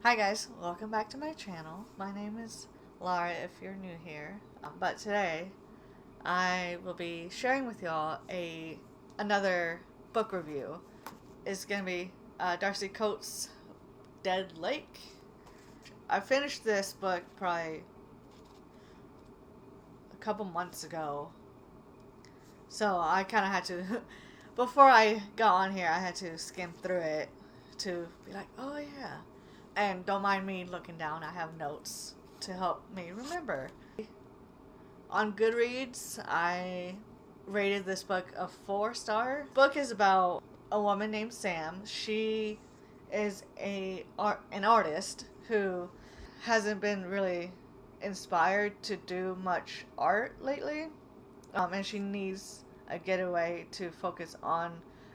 Hi guys, welcome back to my channel. My name is Laura if you're new here. But today I will be sharing with y'all another book review. It's going to be Darcy Coates Dead Lake. I finished this book probably a couple months ago. So I kind of had to, before I got on here, I had to skim through it to be like, oh yeah. And don't mind me looking down, I have notes to help me remember. On Goodreads, I rated this book a 4-star. The book is about a woman named Sam. She is an artist who hasn't been really inspired to do much art lately. And she needs a getaway to focus on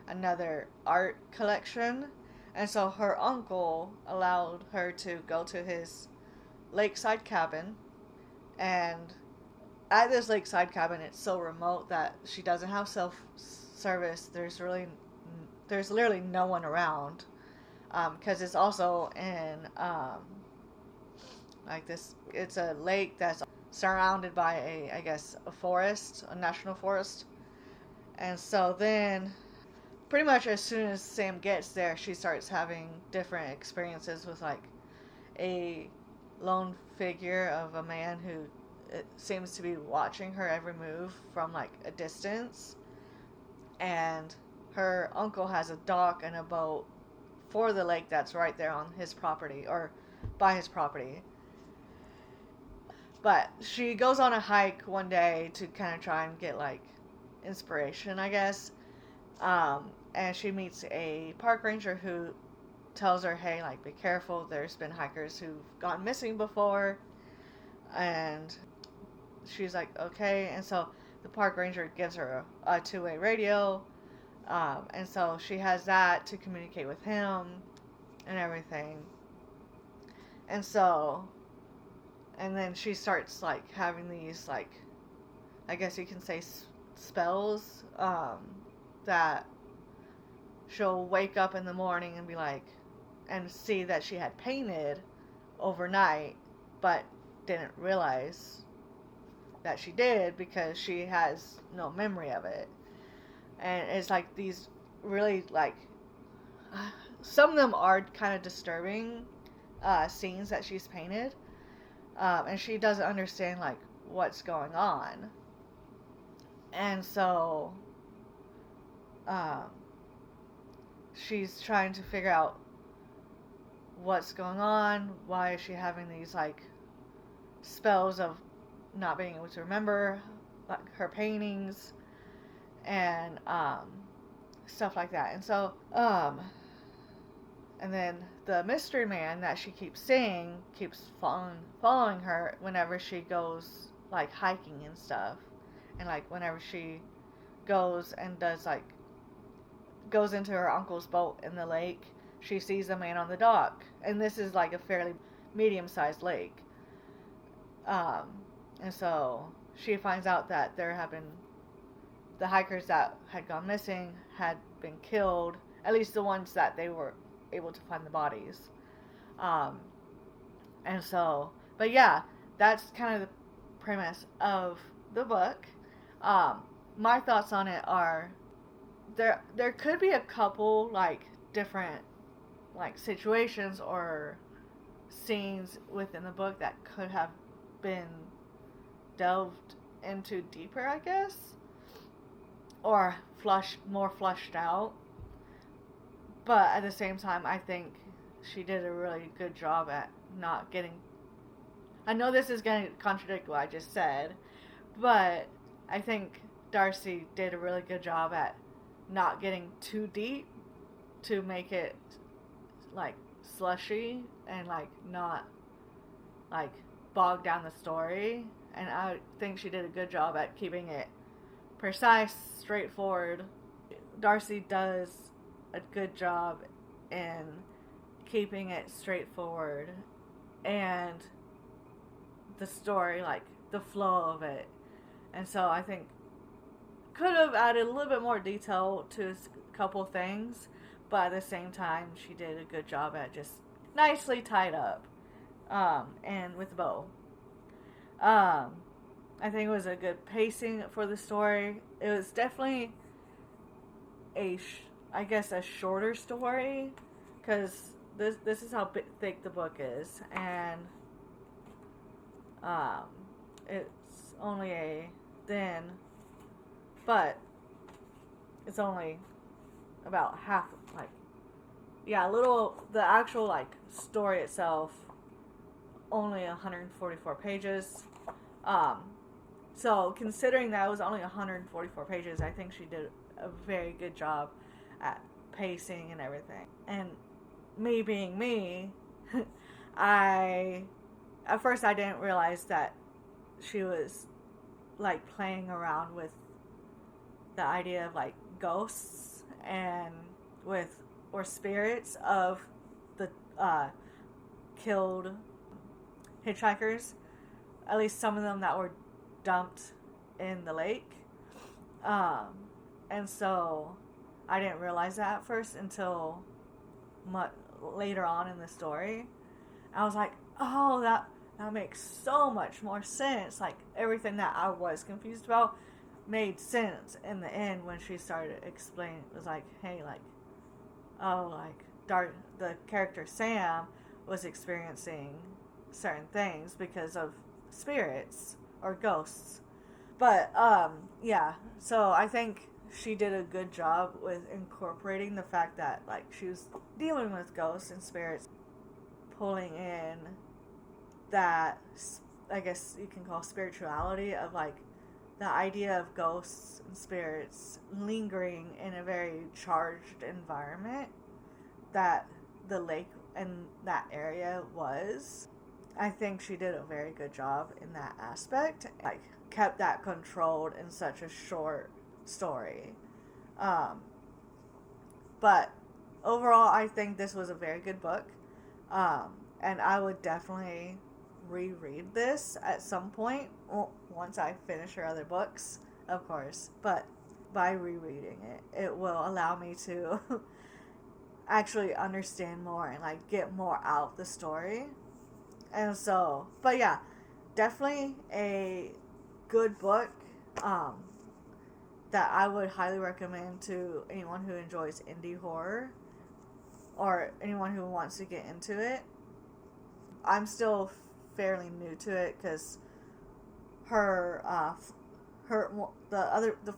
another art collection. And so her uncle allowed her to go to his lakeside cabin. And at this lakeside cabin, it's so remote that she doesn't have self-service. There's literally no one around. Because it's also in, like this, it's a lake that's surrounded by a forest, a national forest. And so then pretty much as soon as Sam gets there, she starts having different experiences with like a lone figure of a man who seems to be watching her every move from like a distance. And her uncle has a dock and a boat for the lake that's right there on his property or by his property. But she goes on a hike one day to kind of try and get like inspiration, I guess. And she meets a park ranger who tells her, hey, like, be careful. There's been hikers who've gone missing before. And she's like, okay. And so the park ranger gives her a two-way radio. And so she has that to communicate with him and everything. And so, and then she starts, like, having these, like, I guess you can say spells, that she'll wake up in the morning and be like, and see that she had painted overnight, but didn't realize that she did because she has no memory of it. And it's like these really like, some of them are kind of disturbing scenes that she's painted, and she doesn't understand like what's going on. And so she's trying to figure out what's going on, why is she having these like spells of not being able to remember like her paintings and stuff like that. And so and then the mystery man that she keeps seeing keeps following her whenever she goes like hiking and stuff, and like whenever she goes and goes into her uncle's boat in the lake, she sees a man on the dock. And this is like a fairly medium-sized lake. And so she finds out that the hikers that had gone missing had been killed, at least the ones that they were able to find the bodies. And so, but yeah, that's kind of the premise of the book. My thoughts on it are, there could be a couple like different like situations or scenes within the book that could have been delved into deeper, I guess, or more flushed out. But at the same time, I think she did a really good job at not getting, I know this is going to contradict what I just said, but I think Darcy did a really good job at not getting too deep to make it like slushy and like not like bog down the story. And I think she did a good job at keeping it precise, straightforward. Darcy does a good job in keeping it straightforward and the story, like the flow of it. And so I think could have added a little bit more detail to a couple things, but at the same time, she did a good job at just nicely tied up, and with a bow. Um, I think it was a good pacing for the story. It was definitely I guess a shorter story, because this is how thick the book is, and um, it's only a thin, but it's only about half, like, yeah, a little, the actual, like, story itself, only 144 pages. Um, so considering that it was only 144 pages, I think she did a very good job at pacing and everything. And me being me, I, at first I didn't realize that she was, like, playing around with the idea of, like, ghosts and with, or spirits of the killed hitchhikers, at least some of them that were dumped in the lake. And so I didn't realize that at first until much later on in the story. I was like, oh, that makes so much more sense. Like, everything that I was confused about made sense in the end when she started explaining. It was like, hey, like, oh, like, the character Sam was experiencing certain things because of spirits or ghosts. But yeah, so I think she did a good job with incorporating the fact that, like, she was dealing with ghosts and spirits, pulling in that, I guess you can call, spirituality of, like, the idea of ghosts and spirits lingering in a very charged environment that the lake and that area was. I think she did a very good job in that aspect. Like, kept that controlled in such a short story. But overall, I think this was a very good book. And I would definitely reread this at some point, once I finish her other books, of course. But by rereading it, it will allow me to actually understand more and, like, get more out of the story. And so, but yeah, definitely a good book that I would highly recommend to anyone who enjoys indie horror or anyone who wants to get into it. I'm still fairly new to it because the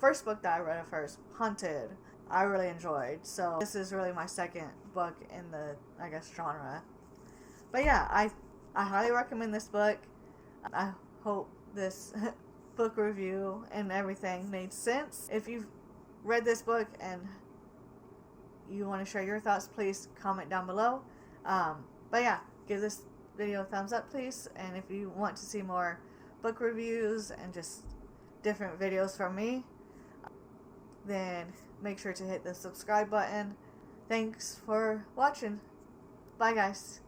first book that I read of hers, Hunted, I really enjoyed. So this is really my second book in the, I guess, genre. But yeah, I highly recommend this book. I hope this book review and everything made sense. If you've read this book and you want to share your thoughts, please comment down below. But yeah, give this video a thumbs up, please. And if you want to see more book reviews and just different videos from me, then make sure to hit the subscribe button. Thanks for watching. Bye, guys.